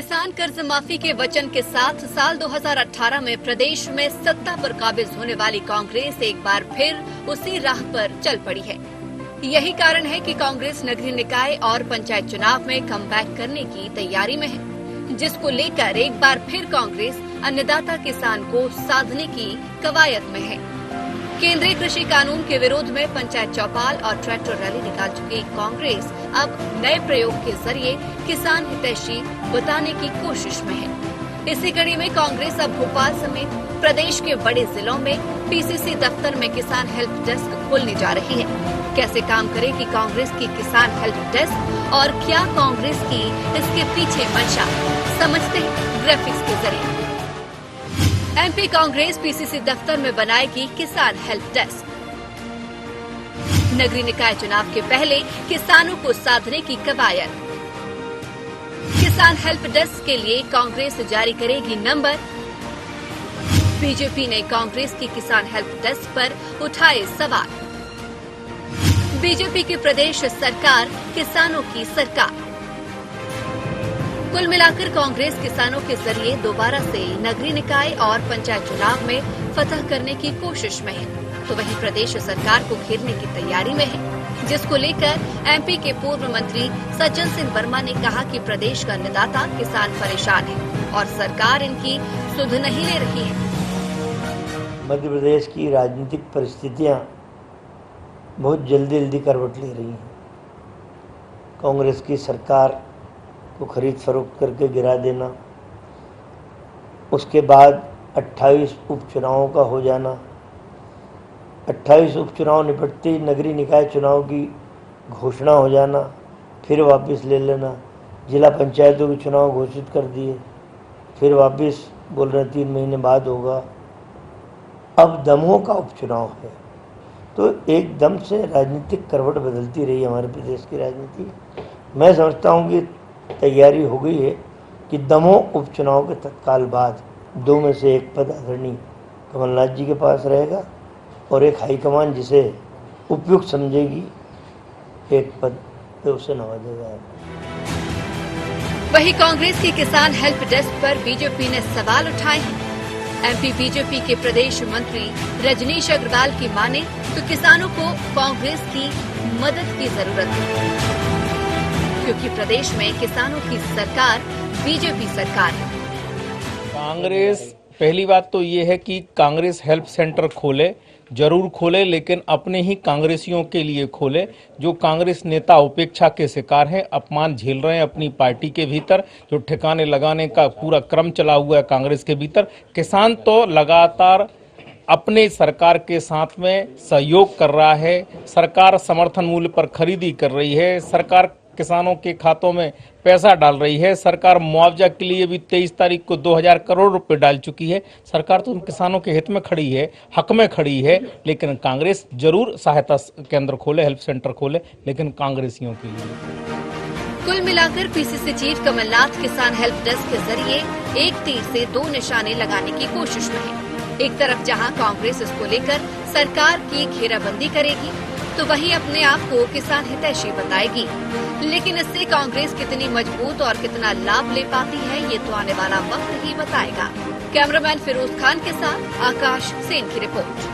किसान कर्ज माफी के वचन के साथ साल 2018 में प्रदेश में सत्ता पर काबिज होने वाली कांग्रेस एक बार फिर उसी राह पर चल पड़ी है। यही कारण है कि कांग्रेस नगरीय निकाय और पंचायत चुनाव में कमबैक करने की तैयारी में है, जिसको लेकर एक बार फिर कांग्रेस अन्नदाता किसान को साधने की कवायद में है। केंद्रीय कृषि कानून के विरोध में पंचायत चौपाल और ट्रैक्टर रैली निकाल चुकी कांग्रेस अब नए प्रयोग के जरिए किसान हितैषी बताने की कोशिश में है। इसी कड़ी में कांग्रेस अब भोपाल समेत प्रदेश के बड़े जिलों में पीसीसी दफ्तर में किसान हेल्प डेस्क खोलने जा रही है। कैसे काम करेगी कांग्रेस की किसान हेल्प डेस्क और क्या कांग्रेस की इसके पीछे मंशा, समझते हैं ग्राफिक्स के जरिए। एमपी कांग्रेस पीसीसी दफ्तर में बनाएगी किसान हेल्प डेस्क। नगरीय निकाय चुनाव के पहले किसानों को साधने की कवायद। किसान हेल्प डेस्क के लिए कांग्रेस जारी करेगी नंबर। बीजेपी ने कांग्रेस की किसान हेल्प डेस्क पर उठाए सवाल। बीजेपी की प्रदेश सरकार किसानों की सरकार। कुल मिलाकर कांग्रेस किसानों के जरिए दोबारा से नगरीय निकाय और पंचायत चुनाव में फतह करने की कोशिश में है, तो वहीं प्रदेश सरकार को घेरने की तैयारी में है, जिसको लेकर एमपी के पूर्व मंत्री सज्जन सिंह वर्मा ने कहा कि प्रदेश का अन्नदाता किसान परेशान है और सरकार इनकी सुध नहीं ले रही है। मध्य प्रदेश की राजनीतिक परिस्थितियां बहुत जल्दी करवट ले रही हैं। कांग्रेस की सरकार को खरीद फरोख्त करके गिरा देना, उसके बाद 28 उपचुनावों का हो जाना, 28 उपचुनाव निपटते ही नगरीय निकाय चुनाव की घोषणा हो जाना, फिर वापस ले लेना, जिला पंचायतों के चुनाव घोषित कर दिए, फिर वापस बोल रहे 3 महीने बाद होगा। अब दमोह का उपचुनाव है, तो एकदम से राजनीतिक करवट बदलती रही हमारे प्रदेश की राजनीति। मैं समझता हूँ कि तैयारी हो गई है कि दमोह उपचुनाव के तत्काल बाद 2 में से एक पद आदरणीय कमलनाथ जी के पास रहेगा और एक हाईकमान जिसे उपयुक्त समझेगी एक पद पे उसे नवाजा जाएगा। वहीं कांग्रेस की किसान हेल्प डेस्क पर बीजेपी ने सवाल उठाए हैं। एमपी बीजेपी के प्रदेश मंत्री रजनीश अग्रवाल की माने तो किसानों को कांग्रेस की मदद की जरूरत है, क्योंकि प्रदेश में किसानों की सरकार बीजेपी सरकार है। कांग्रेस, पहली बात तो ये है कि कांग्रेस हेल्प सेंटर खोले, जरूर खोले, लेकिन अपने ही कांग्रेसियों के लिए खोले। जो कांग्रेस नेता उपेक्षा के शिकार हैं, अपमान झेल रहे हैं अपनी पार्टी के भीतर, जो ठिकाने लगाने का पूरा क्रम चला हुआ है कांग्रेस के भीतर। किसान तो लगातार अपने सरकार के साथ में सहयोग कर रहा है, सरकार समर्थन मूल्य पर खरीदी कर रही है, सरकार किसानों के खातों में पैसा डाल रही है, सरकार मुआवजा के लिए भी 23 तारीख को 2000 करोड़ रुपए डाल चुकी है। सरकार तो उन किसानों के हित में खड़ी है, हक में खड़ी है, लेकिन कांग्रेस जरूर सहायता केंद्र खोले, हेल्प सेंटर खोले, लेकिन कांग्रेसियों के लिए। कुल मिलाकर पीसीसी चीफ कमलनाथ किसान हेल्प डेस्क के जरिए एक तीर से 2 निशाने लगाने की कोशिश में है। एक तरफ जहां कांग्रेस इसको लेकर सरकार की घेराबंदी करेगी, तो वहीं अपने आप को किसान हितैषी बताएगी। लेकिन इससे कांग्रेस कितनी मजबूत और कितना लाभ ले पाती है, ये तो आने वाला वक्त ही बताएगा। कैमरामैन फिरोज खान के साथ आकाश सेन की रिपोर्ट।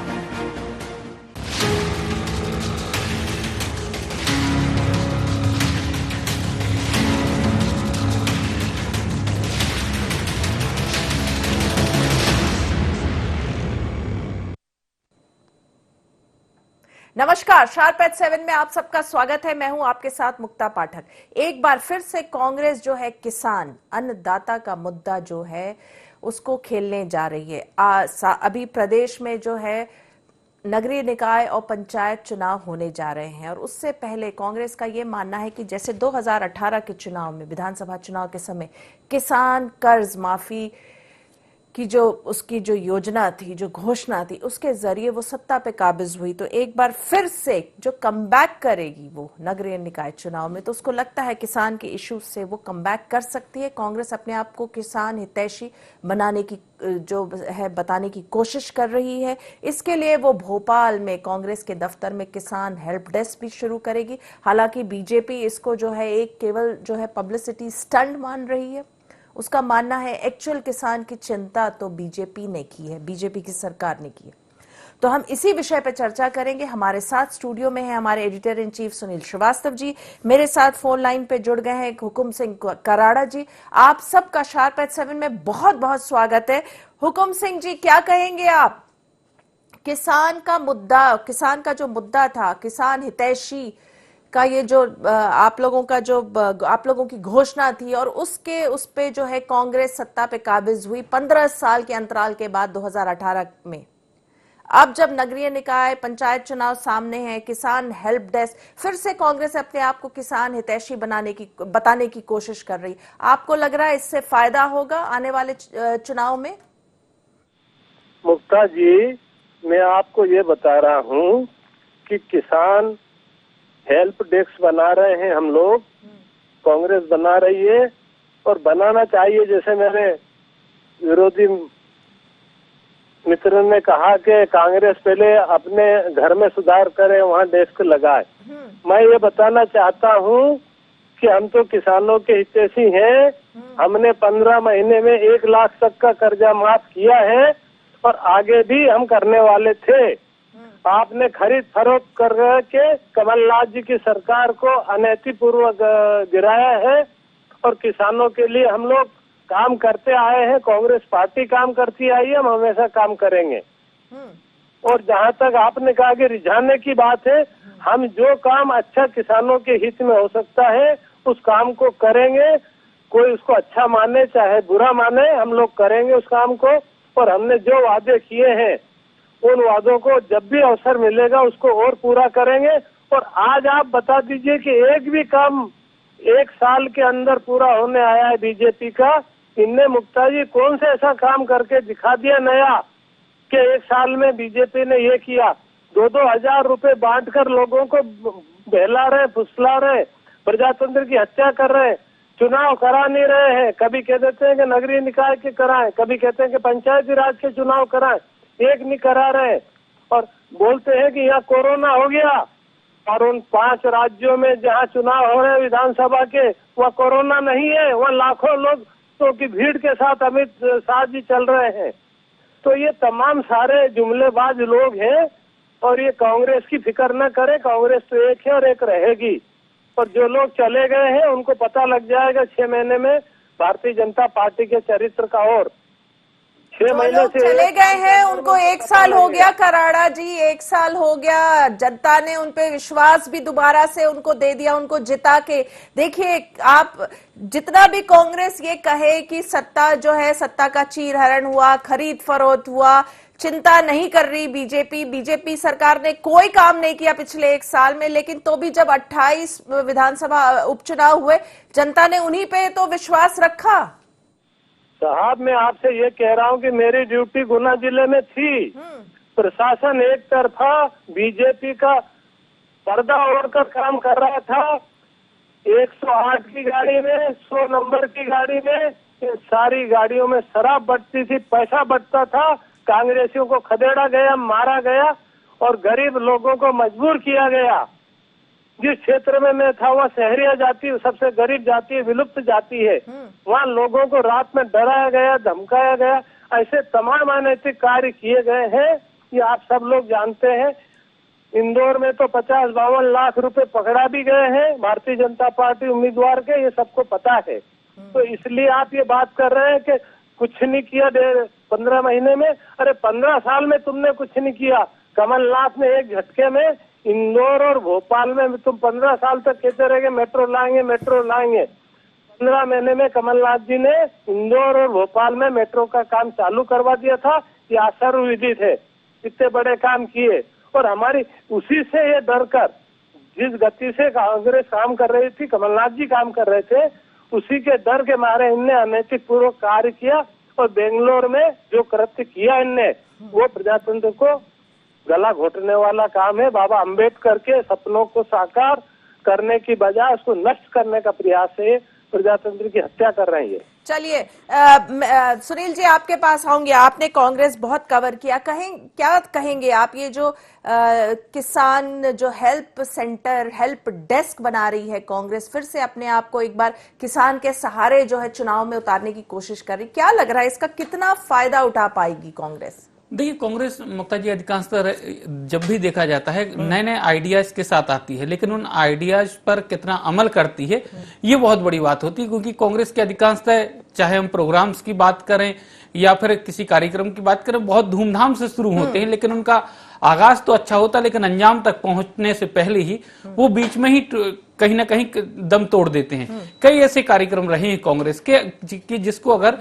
नमस्कार, शार्प एट 7 में आप सबका स्वागत है। मैं हूं आपके साथ मुक्ता पाठक। एक बार फिर से कांग्रेस जो है किसान अन्नदाता का मुद्दा जो है उसको खेलने जा रही है। अभी प्रदेश में जो है नगरीय निकाय और पंचायत चुनाव होने जा रहे हैं और उससे पहले कांग्रेस का ये मानना है कि जैसे 2018 के चुनाव में, विधानसभा चुनाव के समय किसान कर्ज माफी की उसकी जो योजना थी, जो घोषणा थी, उसके जरिए वो सत्ता पे काबिज हुई, तो एक बार फिर से जो कमबैक करेगी वो नगरीय निकाय चुनाव में, तो उसको लगता है किसान के इश्यूज से वो कमबैक कर सकती है। कांग्रेस अपने आप को किसान हितैषी बनाने की जो है बताने की कोशिश कर रही है। इसके लिए वो भोपाल में कांग्रेस के दफ्तर में किसान हेल्प डेस्क भी शुरू करेगी। हालांकि बीजेपी इसको जो है एक केवल जो है पब्लिसिटी स्टंट मान रही है। उसका मानना है एक्चुअल किसान की चिंता तो बीजेपी ने की है, बीजेपी की सरकार ने की है। तो हम इसी विषय पर चर्चा करेंगे। हमारे साथ स्टूडियो में है हमारे editor in chief Sunil Srivastava ji, मेरे साथ फोन लाइन पे जुड़ गए हैं हुकुम सिंह कराड़ा जी। आप सबका शार्प एट 7 में बहुत बहुत स्वागत है। हुकुम सिंह जी, क्या कहेंगे आप? किसान का मुद्दा, किसान का जो मुद्दा था, किसान हितैषी का ये जो आप लोगों की घोषणा थी और उस पे जो है कांग्रेस सत्ता पे काबिज हुई 15 साल के अंतराल के बाद 2018 में। अब जब नगरीय निकाय पंचायत चुनाव सामने हैं, किसान हेल्प डेस्क, फिर से कांग्रेस अपने आप को किसान हितैषी बताने की कोशिश कर रही। आपको लग रहा है इससे फायदा होगा आने वाले चुनाव में? मुक्ता जी, मैं आपको ये बता रहा हूँ कि किसान हेल्प डेस्क बना रहे हैं हम लोग, कांग्रेस बना रही है और बनाना चाहिए। जैसे मेरे विरोधी मित्र ने कहा कि कांग्रेस पहले अपने घर में सुधार करे, वहाँ डेस्क लगाए। मैं ये बताना चाहता हूँ कि हम तो किसानों के हितैषी हैं। हमने 15 महीने में 1 लाख तक का कर्जा माफ किया है और आगे भी हम करने वाले थे। आपने खरीद फरोख्त कर के कमलनाथ जी की सरकार को अनैतिकपूर्वक गिराया है और किसानों के लिए हम लोग काम करते आए हैं। कांग्रेस पार्टी काम करती आई है, हम हमेशा काम करेंगे। और जहाँ तक आपने कहा कि रिझाने की बात है, हम जो काम अच्छा किसानों के हित में हो सकता है उस काम को करेंगे। कोई उसको अच्छा माने चाहे बुरा माने, हम लोग करेंगे उस काम को। और हमने जो वादे किए हैं उन वादों को जब भी अवसर मिलेगा उसको और पूरा करेंगे। और आज आप बता दीजिए कि एक भी काम 1 साल के अंदर पूरा होने आया है बीजेपी का। इनने मुक्ता जी कौन से ऐसा काम करके दिखा दिया नया कि 1 साल में बीजेपी ने ये किया? 2-2 हजार रुपए बांटकर लोगों को बहला रहे, फुसला रहे, प्रजातंत्र की हत्या कर रहे, चुनाव करा नहीं रहे हैं। कभी कह देते हैं कि नगरीय निकाय के कराएं, कभी कहते हैं कि पंचायती राज के चुनाव कराएं, एक नहीं करा रहे। और बोलते हैं कि यहाँ कोरोना हो गया और उन 5 राज्यों में जहाँ चुनाव हो रहे हैं विधानसभा के, वह कोरोना नहीं है, वह लाखों लोग तो की भीड़ के साथ अमित शाह जी चल रहे हैं। तो ये तमाम सारे जुमलेबाज लोग हैं और ये कांग्रेस की फिक्र न करे। कांग्रेस तो एक है और एक रहेगी। और जो लोग चले गए हैं उनको पता लग जाएगा 6 महीने में भारतीय जनता पार्टी के चरित्र का। और 6 महीने से चले गए हैं, उनको 1 साल हो गया कराड़ा जी, 1 साल हो गया। जनता ने उन पे विश्वास भी दोबारा से उनको दे दिया, उनको जिता के। देखिए, आप जितना भी कांग्रेस ये कहे कि सत्ता जो है, सत्ता का चीरहरण हुआ, खरीद फरोख्त हुआ, चिंता नहीं कर रही बीजेपी सरकार ने कोई काम नहीं किया पिछले 1 साल में। लेकिन तो भी जब 28 विधानसभा उपचुनाव हुए, जनता ने उन्हीं पे तो विश्वास रखा। साहब, मैं आपसे ये कह रहा हूँ कि मेरी ड्यूटी गुना जिले में थी। प्रशासन एक तरफा बीजेपी का पर्दा ओढ़कर काम कर रहा था। 108 की गाड़ी में, 100 नंबर की गाड़ी में, इन सारी गाड़ियों में शराब बंटती थी, पैसा बंटता था। कांग्रेसियों को खदेड़ा गया, मारा गया और गरीब लोगों को मजबूर किया गया। जिस क्षेत्र में मैं था वहाँ शहरिया जाति, सबसे गरीब जाति है, विलुप्त जाति है, वहाँ लोगों को रात में डराया गया, धमकाया गया। ऐसे तमाम अनैतिक कार्य किए गए हैं, ये आप सब लोग जानते हैं। इंदौर में तो 50-52 लाख रुपए पकड़ा भी गए हैं भारतीय जनता पार्टी उम्मीदवार के, ये सबको पता है। तो इसलिए आप ये बात कर रहे हैं कि कुछ नहीं किया 15 महीने में। अरे 15 साल में तुमने कुछ नहीं किया। कमलनाथ ने एक झटके में इंदौर और भोपाल में, तुम 15 साल तक कहते रहे मेट्रो लाएंगे मेट्रो लाएंगे। 15 महीने में कमलनाथ जी ने इंदौर और भोपाल में मेट्रो का काम चालू करवा दिया था। ये आश्चर्यविधि थे, इतने बड़े काम किए। और हमारी उसी से ये डर कर, जिस गति से कांग्रेस काम कर रही थी, कमलनाथ जी काम कर रहे थे, उसी के डर के मारे इनने अनैतिक पूर्वक कार्य किया। और बेंगलोर में जो कृत्य किया इनने, वो प्रजातंत्र को गला घोटने वाला काम है। बाबा अंबेडकर के सपनों को साकार करने की बजाय उसको नष्ट करने का प्रयास है, प्रजातंत्र की हत्या कर रही है। चलिए सुनील जी आपके पास आऊंगे। आपने कांग्रेस बहुत कवर किया, क्या कहेंगे आप ये जो किसान जो हेल्प सेंटर, हेल्प डेस्क बना रही है कांग्रेस, फिर से अपने आप को एक बार किसान के सहारे जो है चुनाव में उतारने की कोशिश कर रही, क्या लग रहा है इसका कितना फायदा उठा पाएगी कांग्रेस? देखिए, कांग्रेस मुक्ता जी अधिकांशतः जब भी देखा जाता है नए नए आइडियाज के साथ आती है, लेकिन उन आइडियाज पर कितना अमल करती है ये बहुत बड़ी बात होती है। क्योंकि कांग्रेस के अधिकांशतः, चाहे हम प्रोग्राम्स की बात करें या फिर किसी कार्यक्रम की बात करें, बहुत धूमधाम से शुरू होते हैं, लेकिन उनका आगाज तो अच्छा होता है, लेकिन अंजाम तक पहुंचने से पहले ही वो बीच में ही कहीं ना कहीं दम तोड़ देते हैं। कई ऐसे कार्यक्रम रहे हैं कांग्रेस के कि जिसको अगर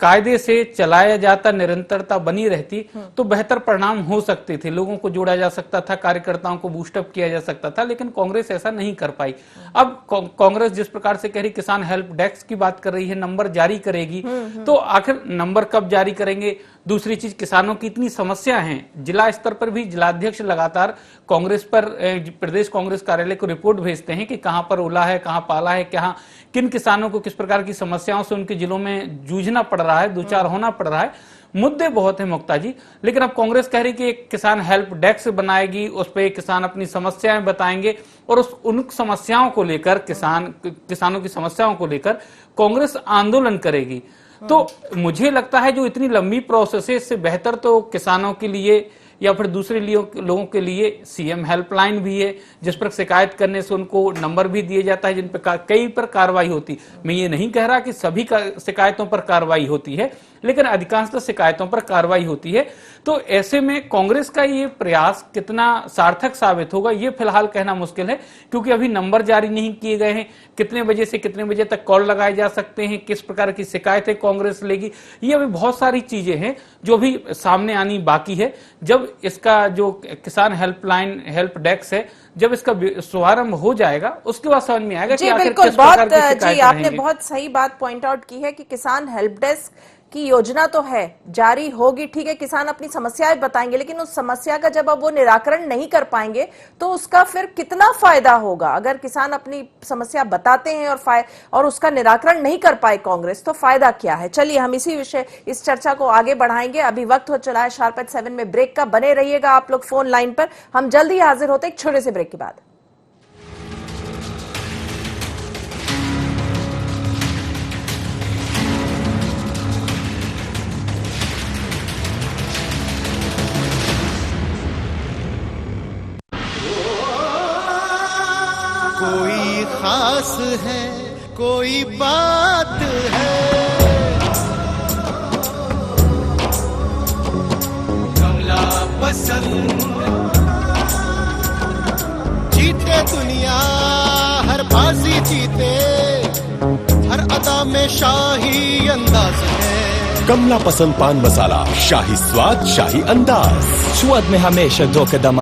कायदे से चलाया जाता, निरंतरता बनी रहती तो बेहतर परिणाम हो सकते थे, लोगों को जोड़ा जा सकता था, कार्यकर्ताओं को बूस्टअप किया जा सकता था, लेकिन कांग्रेस ऐसा नहीं कर पाई। अब कांग्रेस जिस प्रकार से कह रही, किसान हेल्प डेस्क की बात कर रही है, नंबर जारी करेगी, तो आखिर नंबर कब जारी करेंगे? दूसरी चीज, किसानों की इतनी समस्या है, जिला स्तर पर भी जिलाध्यक्ष लगातार कांग्रेस पर, प्रदेश कांग्रेस कार्यालय को रिपोर्ट भेजते हैं कि कहां पर ओला है, कहां पाला है, कहां किन किसानों को किस प्रकार की समस्याओं से उनके जिलों में जूझना पड़ रहा है, दो चार होना पड़ रहा है। मुद्दे बहुत है मुक्ता जी, लेकिन अब कांग्रेस कह रही कि एक किसान हेल्प डेस्क बनाएगी, उस पर किसान अपनी समस्याएं बताएंगे और उन समस्याओं को लेकर, किसानों की समस्याओं को लेकर कांग्रेस आंदोलन करेगी। तो मुझे लगता है जो इतनी लंबी प्रोसेस है, इससे बेहतर तो किसानों के लिए या फिर दूसरे लोगों के लिए सीएम हेल्पलाइन भी है, जिस पर शिकायत करने से उनको नंबर भी दिए जाता है, जिन पर कई पर कार्रवाई होती। मैं ये नहीं कह रहा कि सभी शिकायतों पर कार्रवाई होती है, लेकिन अधिकांशतः शिकायतों पर कार्रवाई होती है। तो ऐसे में कांग्रेस का ये प्रयास कितना सार्थक साबित होगा ये फिलहाल कहना मुश्किल है, क्योंकि अभी नंबर जारी नहीं किए गए हैं। कितने बजे से कितने बजे तक कॉल लगाए जा सकते हैं, किस प्रकार की शिकायतें कांग्रेस लेगी, ये अभी बहुत सारी चीजें हैं जो भी सामने आनी बाकी है। जब इसका जो किसान हेल्पलाइन, हेल्प डेस्क है, जब इसका शुभारंभ हो जाएगा उसके बाद समझ में आएगा कि आखिर किस प्रकार की शिकायतें रहेंगी। आपने बहुत सही बात पॉइंट आउट की है कि किसान हेल्प डेस्क की योजना तो है, जारी होगी, ठीक है, किसान अपनी समस्याएं बताएंगे, लेकिन उस समस्या का जब अब वो निराकरण नहीं कर पाएंगे तो उसका फिर कितना फायदा होगा? अगर किसान अपनी समस्या बताते हैं और उसका निराकरण नहीं कर पाए कांग्रेस, तो फायदा क्या है? चलिए हम इस चर्चा को आगे बढ़ाएंगे। अभी वक्त हो चला है शार्प एट 7 में ब्रेक का। बने रहिएगा आप लोग फोन लाइन पर, हम जल्दी हाजिर होते एक छोटे से ब्रेक के बाद। कोई खास है, कोई बात है, कमला पसंद। जीते दुनिया हर बाजी जीते, हर अदा में शाही अंदाज है। कमला पसंद पान मसाला, शाही स्वाद, शाही अंदाज, स्वाद में हमेशा दो कदम।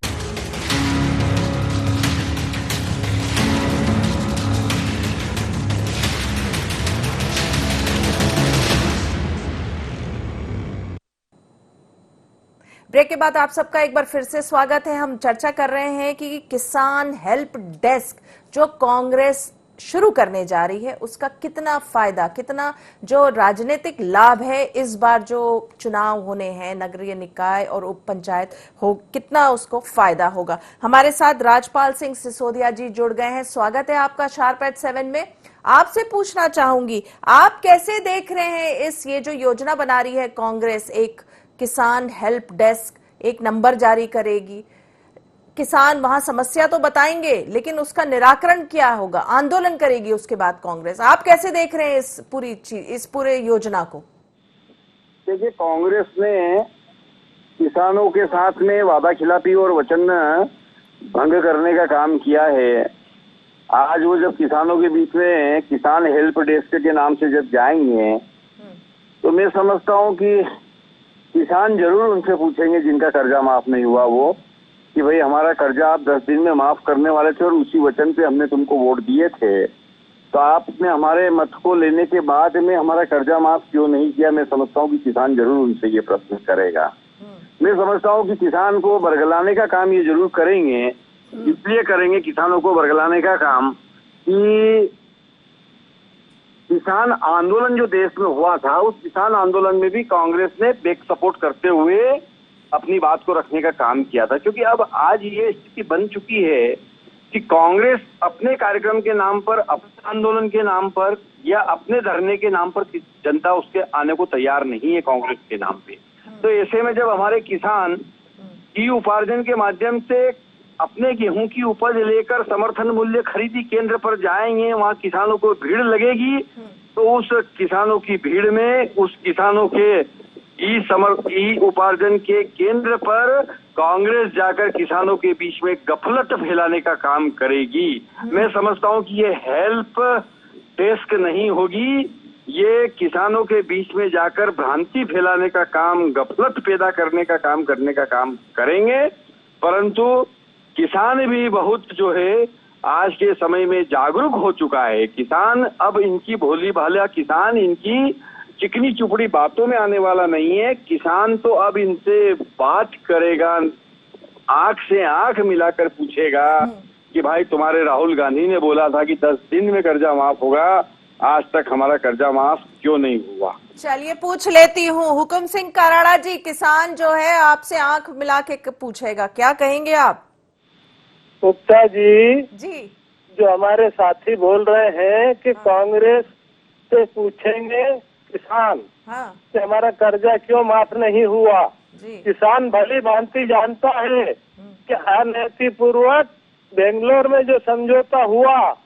ब्रेक के बाद आप सबका एक बार फिर से स्वागत है। हम चर्चा कर रहे हैं कि किसान हेल्प डेस्क जो कांग्रेस शुरू करने जा रही है उसका कितना फायदा, कितना जो राजनीतिक लाभ है इस बार जो चुनाव होने हैं, नगरीय निकाय और उप पंचायत हो, कितना उसको फायदा होगा। हमारे साथ राजपाल सिंह सिसोदिया जी जुड़ गए हैं। स्वागत है आपका शार्प एट 7 में। आपसे पूछना चाहूंगी, आप कैसे देख रहे हैं ये जो योजना बना रही है कांग्रेस, एक किसान हेल्प डेस्क, एक नंबर जारी करेगी, किसान वहां समस्या तो बताएंगे लेकिन उसका निराकरण क्या होगा, आंदोलन करेगी उसके बाद कांग्रेस। आप कैसे देख रहे हैं इस पूरे योजना को? देखिए, कांग्रेस ने किसानों के साथ में वादा खिलाफी और वचन भंग करने का काम किया है। आज वो जब किसानों के बीच में किसान हेल्प डेस्क के नाम से जब जाएंगे तो मैं समझता हूँ कि किसान जरूर उनसे पूछेंगे जिनका कर्जा माफ नहीं हुआ वो, कि भाई हमारा कर्जा आप 10 दिन में माफ करने वाले थे और उसी वचन पे हमने तुमको वोट दिए थे, तो आपने हमारे मत को लेने के बाद में हमारा कर्जा माफ क्यों नहीं किया? मैं समझता हूँ कि किसान जरूर उनसे ये प्रश्न करेगा। मैं समझता हूँ कि किसान को बरगलाने का काम ये जरूर करेंगे। इसलिए करेंगे किसानों को बरगलाने का काम कि किसान आंदोलन जो देश में हुआ था, उस किसान आंदोलन में भी कांग्रेस ने बैक सपोर्ट करते हुए अपनी बात को रखने का काम किया था। क्योंकि अब आज ये स्थिति बन चुकी है कि कांग्रेस अपने कार्यक्रम के नाम पर, अपने आंदोलन के नाम पर या अपने धरने के नाम पर जनता उसके आने को तैयार नहीं है कांग्रेस के नाम पे। तो ऐसे में जब हमारे किसान ई उपार्जन के माध्यम से अपने गेहूं की उपज लेकर समर्थन मूल्य खरीदी केंद्र पर जाएंगे, वहां किसानों को भीड़ लगेगी, तो उस किसानों की भीड़ में उस किसानों के ई उपार्जन के केंद्र पर कांग्रेस जाकर किसानों के बीच में गफलत फैलाने का काम करेगी। मैं समझता हूं कि ये हेल्प डेस्क नहीं होगी, ये किसानों के बीच में जाकर भ्रांति फैलाने का काम, गफलत पैदा करने का काम करेंगे। परंतु किसान भी बहुत जो है आज के समय में जागरूक हो चुका है। किसान अब इनकी भोली भाला किसान इनकी चिकनी चुपड़ी बातों में आने वाला नहीं है। किसान तो अब इनसे बात करेगा, आंख से आंख मिलाकर पूछेगा कि भाई तुम्हारे राहुल गांधी ने बोला था कि 10 दिन में कर्जा माफ होगा, आज तक हमारा कर्जा माफ क्यों नहीं हुआ। चलिए पूछ लेती हूँ, हुकुम सिंह कराड़ा जी, किसान जो है आपसे आंख मिला के पूछेगा, क्या कहेंगे आप? गुप्ता जी जी, जो हमारे साथी बोल रहे हैं कि कांग्रेस से पूछेंगे किसान कि हमारा कर्जा क्यों माफ नहीं हुआ। किसान भली भांति जानता है कि अनैतिकपूर्वक बेंगलोर में जो समझौता हुआ,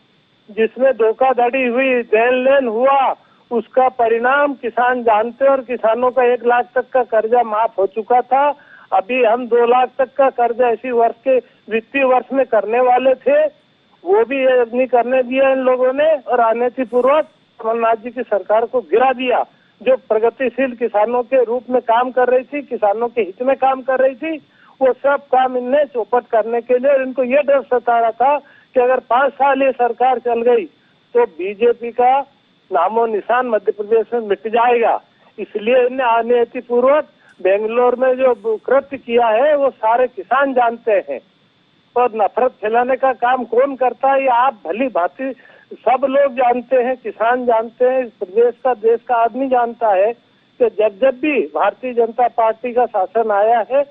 जिसमें धोखाधड़ी हुई, देन लेन हुआ, उसका परिणाम किसान जानते, और किसानों का 1 लाख तक का कर्जा माफ हो चुका था। अभी हम 2 लाख तक का कर्जा इसी वर्ष के वित्तीय वर्ष में करने वाले थे, वो भी नहीं करने दिया इन लोगों ने, और अनैतिकपूर्वक कमलनाथ जी की सरकार को गिरा दिया, जो प्रगतिशील किसानों के रूप में काम कर रही थी, किसानों के हित में काम कर रही थी, वो सब काम इनने चौपट करने के लिए। इनको ये डर सता रहा था कि अगर 5 साल ये सरकार चल गई तो बीजेपी का नामो निशान मध्य प्रदेश में मिट जाएगा। इसलिए इनने अनैतिकपूर्वक बेंगलोर में जो कृत्य किया है वो सारे किसान जानते हैं। और नफरत फैलाने का काम कौन करता है ये आप भली भांति सब लोग जानते हैं, किसान जानते हैं, इस प्रदेश का, देश का आदमी जानता है कि जब भी भारतीय जनता पार्टी का शासन आया है,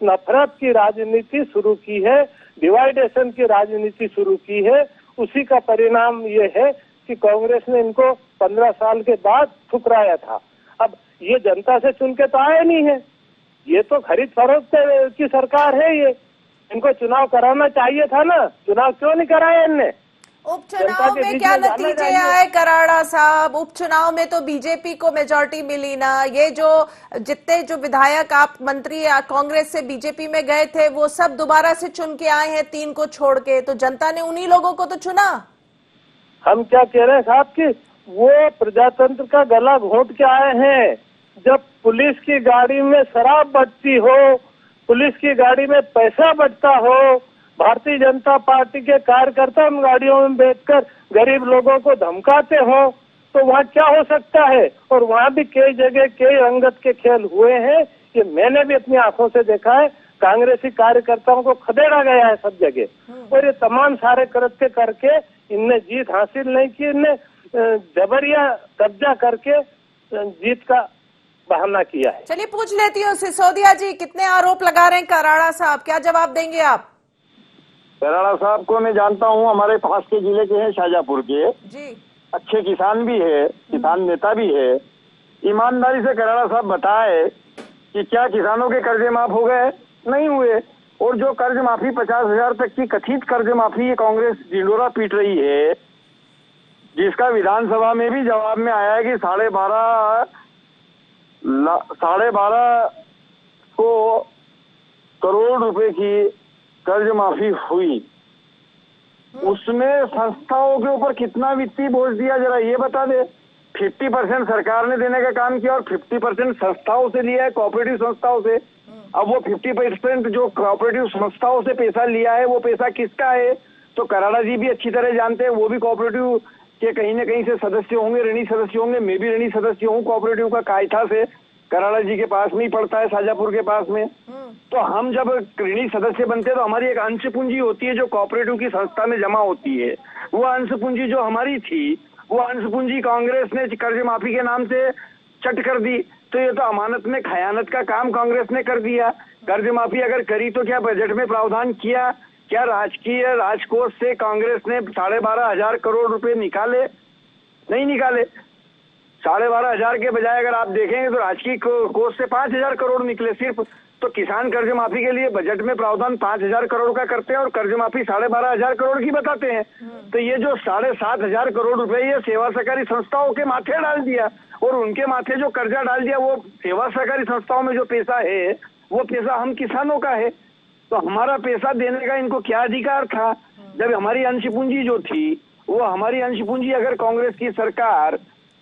नफरत की राजनीति शुरू की है, डिवाइडेशन की राजनीति शुरू की है। उसी का परिणाम ये है कि कांग्रेस ने इनको 15 साल के बाद ठुकराया था। अब ये जनता से चुन के तो आया नहीं है, ये तो खरीद फरोख्त की सरकार है। ये इनको चुनाव कराना चाहिए था ना, चुनाव क्यों नहीं कराया इनने? उपचुनाव में क्या नतीजे आए कराड़ा साहब? उपचुनाव में तो बीजेपी को मेजॉरिटी मिली ना। ये जो जितने जो विधायक आप मंत्री कांग्रेस से बीजेपी में गए थे वो सब दोबारा से चुन के आए हैं, 3 को छोड़ के, तो जनता ने उन्हीं लोगों को तो चुना। हम क्या कह रहे हैं साहब कि वो प्रजातंत्र का गला घोंट के आए हैं। जब पुलिस की गाड़ी में शराब बचती हो, पुलिस की गाड़ी में पैसा बचता हो, भारतीय जनता पार्टी के कार्यकर्ता उन गाड़ियों में बैठकर गरीब लोगों को धमकाते हो, तो वहाँ क्या हो सकता है? और वहाँ भी कई जगह कई रंगत के खेल हुए हैं, ये मैंने भी अपनी आंखों से देखा है। कांग्रेसी कार्यकर्ताओं को खदेड़ा गया है सब जगह, और ये तमाम सारे कृत्य करके इनने जीत हासिल नहीं की। इनने जबरिया कब्जा करके जीत का बहाना किया है। चलिए पूछ लेती हूँ, सिसोदिया जी कितने आरोप लगा रहे हैं कराड़ा साहब, क्या जवाब देंगे आप? कराड़ा साहब को मैं जानता हूँ, हमारे पास के जिले के हैं, शाहजहांपुर के जी, अच्छे किसान भी है, किसान नेता भी है। ईमानदारी से कराड़ा साहब बताए कि क्या किसानों के कर्जे माफ हो गए? नहीं हुए। और जो कर्ज माफी 50,000 तक की कथित कर्ज माफी ये कांग्रेस ढिंडोरा पीट रही है, जिसका विधानसभा में भी जवाब में आया है कि 12.5 करोड़ रुपए की कर्ज माफी हुई। उसमें संस्थाओं के ऊपर कितना वित्तीय बोझ दिया, जरा ये बता दे। 50% सरकार ने देने का काम किया और 50% संस्थाओं से लिया है, कोऑपरेटिव संस्थाओं से। अब वो 50% जो कोऑपरेटिव संस्थाओं से पैसा लिया है वो पैसा किसका है? तो कराड़ा जी भी अच्छी तरह जानते हैं, वो भी कोऑपरेटिव के कहीं न कहीं से सदस्य होंगे, ऋणी सदस्य होंगे। मैं भी ऋणी सदस्य हूँ कोऑपरेटिव का, कायथा से कराड़ा जी के पास में ही पड़ता है, शाहजहांपुर के पास में। तो हम जब ऋणी सदस्य बनते हैं तो हमारी एक अंश पूंजी होती है जो कोऑपरेटिव की संस्था में जमा होती है। वो अंश पूंजी जो हमारी थी वो अंश पूंजी कांग्रेस ने कर्ज माफी के नाम से चट कर दी। तो ये तो अमानत में खयानत का काम कांग्रेस ने कर दिया। कर्ज माफी अगर करी तो क्या बजट में प्रावधान किया? क्या राजकीय राजकोष से कांग्रेस ने 12,500 करोड़ रुपए निकाले? नहीं निकाले। 12,500 के बजाय अगर आप देखेंगे तो राजकीय कोष से 5,000 करोड़ निकले सिर्फ। तो किसान कर्ज माफी के लिए बजट में प्रावधान 5,000 करोड़ का करते हैं और कर्ज माफी 12,500 करोड़ की बताते हैं। तो ये जो 7,500 करोड़ रुपए ये सेवा सहकारी संस्थाओं के माथे डाल दिया और उनके माथे जो कर्जा डाल दिया, वो सेवा सहकारी संस्थाओं में जो पैसा है वो पैसा हम किसानों का है। तो हमारा पैसा देने का इनको क्या अधिकार था? जब हमारी अंश पूंजी जो थी वो हमारी अंश पूंजी अगर कांग्रेस की सरकार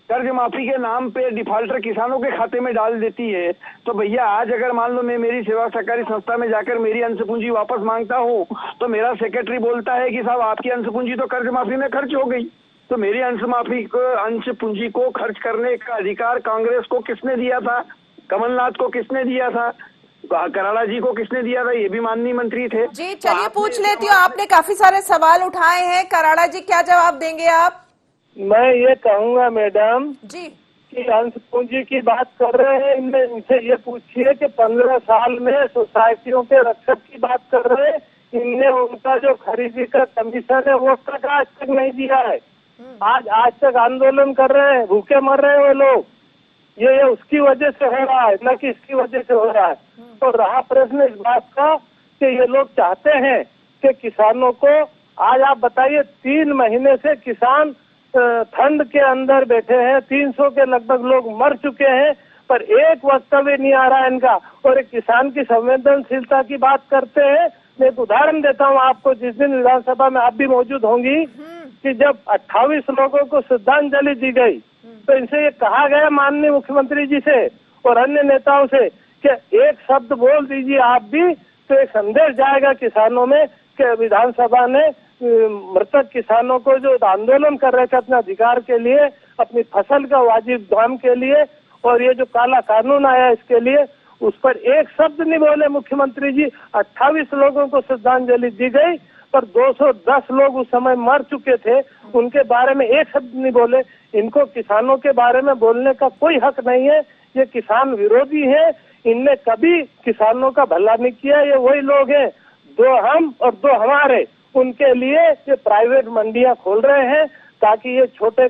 कर्ज माफी के नाम पे डिफॉल्टर किसानों के खाते में डाल देती है, तो भैया आज अगर मान लो मैं मेरी सेवा सहकारी संस्था में जाकर मेरी अंश पूंजी वापस मांगता हूँ तो मेरा सेक्रेटरी बोलता है कि साहब आपकी अंश पूंजी तो कर्ज माफी में खर्च हो गई। तो मेरी अंश पूंजी को खर्च करने का अधिकार कांग्रेस को किसने दिया था? कमलनाथ को किसने दिया था? कराड़ा जी को किसने दिया था? ये भी माननीय मंत्री थे। जी चलिए पूछ लेती हूँ, आपने काफी सारे सवाल उठाए हैं। कराड़ा जी क्या जवाब देंगे आप? मैं ये कहूँगा मैडम जी कि अंश पूंजी की बात कर रहे हैं, इनमें इनसे ये पूछिए कि 15 साल में सोसाइटियों के रक्षक की बात कर रहे हैं, इनने उनका जो खरीदी का कमीशन है वो तक आज तक नहीं दिया है। आज तक आंदोलन कर रहे हैं, भूखे मर रहे हैं वो लोग। ये उसकी वजह से हो रहा है, न कि इसकी वजह से हो रहा है। तो रहा प्रश्न इस बात का कि ये लोग चाहते हैं कि किसानों को, आज आप बताइए 3 महीने से किसान ठंड के अंदर बैठे हैं, 300 के लगभग लोग मर चुके हैं, पर एक वक्तव्य नहीं आ रहा है इनका। और एक किसान की संवेदनशीलता की बात करते हैं। मैं एक उदाहरण देता हूँ आपको, जिस दिन विधानसभा में आप भी मौजूद होंगी कि जब 28 लोगों को श्रद्धांजलि दी गई तो इनसे ये कहा गया माननीय मुख्यमंत्री जी से और अन्य नेताओं से कि एक शब्द बोल दीजिए आप भी, तो एक संदेश जाएगा किसानों में कि विधानसभा ने मृतक किसानों को जो आंदोलन कर रहे थे अपने अधिकार के लिए, अपनी फसल का वाजिब दाम के लिए, और ये जो काला कानून आया इसके लिए, उस पर एक शब्द नहीं बोले मुख्यमंत्री जी। 28 लोगों को श्रद्धांजलि दी गई पर 210 लोग उस समय मर चुके थे, उनके बारे में एक शब्द नहीं बोले। इनको किसानों के बारे में बोलने का कोई हक नहीं है। ये किसान विरोधी है, इनने कभी किसानों का भला नहीं किया। ये वही लोग हैं, 2 हम और 2 हमारे, उनके लिए ये प्राइवेट मंडियां खोल रहे हैं ताकि ये छोटे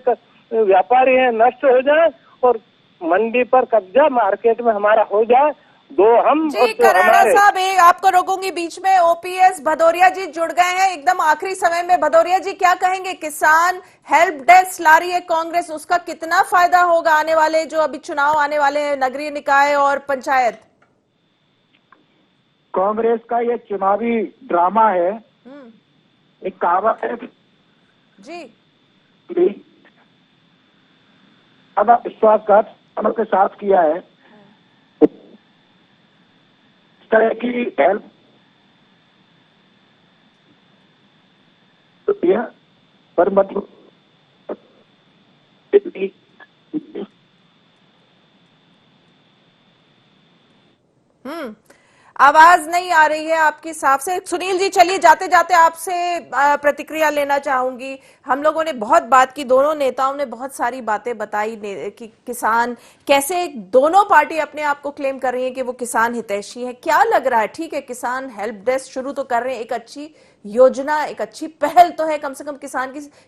व्यापारी हैं नष्ट हो जाए और मंडी पर कब्जा मार्केट में हमारा हो जाए। 2 हम और 2 कराड़ा हमारे। साहब आपको रोकूंगी बीच में। ओपीएस भदौरिया जी जुड़ गए हैं एकदम आखिरी समय में। भदौरिया जी क्या कहेंगे, किसान हेल्प डेस्क ला रही है कांग्रेस, उसका कितना फायदा होगा आने वाले जो अभी चुनाव आने वाले हैं, नगरीय निकाय और पंचायत? कांग्रेस का ये चुनावी ड्रामा है। एक कहावत है जी, विश्वासघात के साथ किया है। इस तरह की हेल्प पर मतलब आवाज नहीं आ रही है आपकी साफ से। सुनील जी चलिए जाते जाते आपसे प्रतिक्रिया लेना चाहूंगी। हम लोगों ने बहुत बात की, दोनों नेताओं ने बहुत सारी बातें बताई कि किसान कैसे, दोनों पार्टी अपने आप को क्लेम कर रही है कि वो किसान हितैषी है। क्या लग रहा है, ठीक है किसान हेल्प डेस्क शुरू तो कर रहे हैं, एक अच्छी योजना, एक अच्छी पहल तो है, कम से कम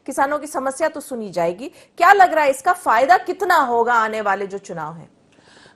किसानों की समस्या तो सुनी जाएगी। क्या लग रहा है इसका फायदा कितना होगा आने वाले जो चुनाव है?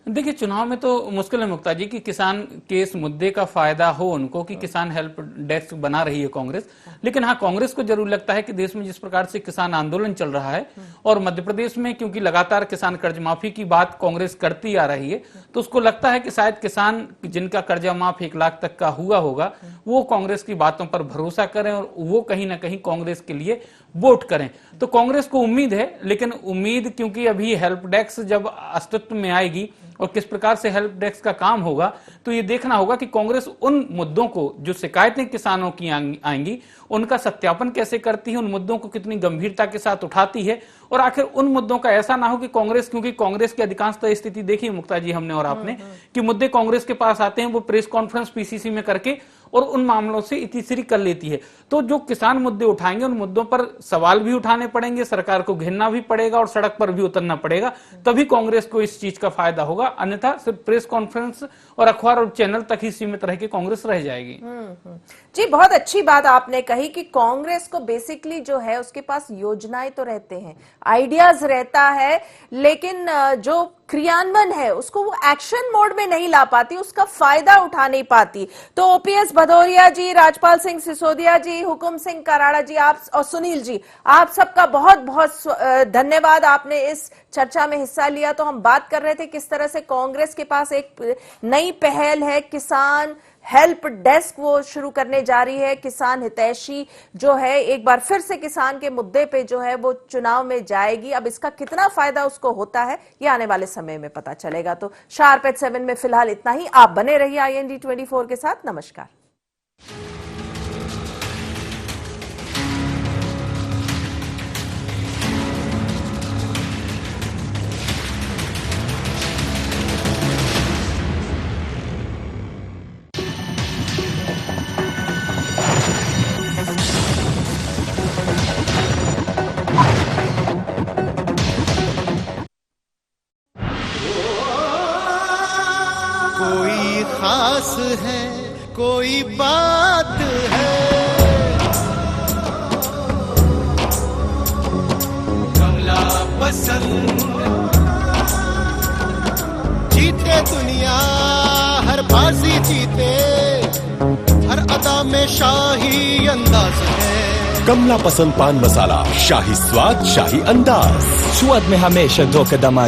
देखिए चुनाव में तो मुश्किल है मुक्ता जी कि किसान के इस मुद्दे का फायदा हो उनको कि किसान हेल्प डेस्क बना रही है कांग्रेस। लेकिन हाँ, कांग्रेस को जरूर लगता है कि देश में जिस प्रकार से किसान आंदोलन चल रहा है और मध्य प्रदेश में क्योंकि लगातार किसान कर्ज माफी की बात कांग्रेस करती आ रही है, तो उसको लगता है कि शायद किसान जिनका कर्जा माफ 1 लाख तक का हुआ होगा वो कांग्रेस की बातों पर भरोसा करें और वो कहीं ना कहीं कांग्रेस के लिए वोट करें। तो कांग्रेस को उम्मीद है, लेकिन उम्मीद क्योंकि अभी हेल्प डेस्क जब अस्तित्व में आएगी और किस प्रकार से हेल्प डेस्क का काम होगा, तो ये देखना होगा कि कांग्रेस उन मुद्दों को जो शिकायतें किसानों की आएंगी उनका सत्यापन कैसे करती है, उन मुद्दों को कितनी गंभीरता के साथ उठाती है, और आखिर उन मुद्दों का ऐसा ना हो कि कांग्रेस, क्योंकि कांग्रेस की अधिकांशतः स्थिति देखी मुक्ता जी हमने और आपने कि मुद्दे कांग्रेस के पास आते हैं, वो प्रेस कॉन्फ्रेंस पीसीसी में करके और उन मामलों से इतिश्री कर लेती है। तो जो किसान मुद्दे उठाएंगे उन मुद्दों पर सवाल भी उठाने पड़ेंगे, सरकार को घेरना भी पड़ेगा और सड़क पर भी उतरना पड़ेगा, तभी कांग्रेस को इस चीज का फायदा होगा। अन्यथा सिर्फ प्रेस कॉन्फ्रेंस और अखबार और चैनल तक ही सीमित रह के कांग्रेस रह जाएगी। जी, बहुत अच्छी बात आपने कही कि कांग्रेस को बेसिकली जो है उसके पास योजनाएं तो रहते हैं, आइडियाज रहता है, लेकिन जो क्रियान्वयन है उसको वो एक्शन मोड में नहीं ला पाती, उसका फायदा उठा नहीं पाती। तो ओपीएस भदौरिया जी, राजपाल सिंह सिसोदिया जी, हुकुम सिंह कराड़ा जी, आप और सुनील जी, आप सबका बहुत बहुत धन्यवाद, आपने इस चर्चा में हिस्सा लिया। तो हम बात कर रहे थे किस तरह से कांग्रेस के पास एक नई पहल है, किसान हेल्प डेस्क वो शुरू करने जा रही है। किसान हितैषी जो है एक बार फिर से किसान के मुद्दे पे जो है वो चुनाव में जाएगी। अब इसका कितना फायदा उसको होता है ये आने वाले समय में पता चलेगा। तो शार्प एट 7 में फिलहाल इतना ही। आप बने रहिए IND 24 के साथ। नमस्कार। कोई खास है, कोई बात है, कमला पसंद। जीते दुनिया हर बाजी जीते, हर अदा में शाही अंदाज है। कमला पसंद पान मसाला, शाही स्वाद शाही अंदाज। स्वाद में हमेशा 2 कदम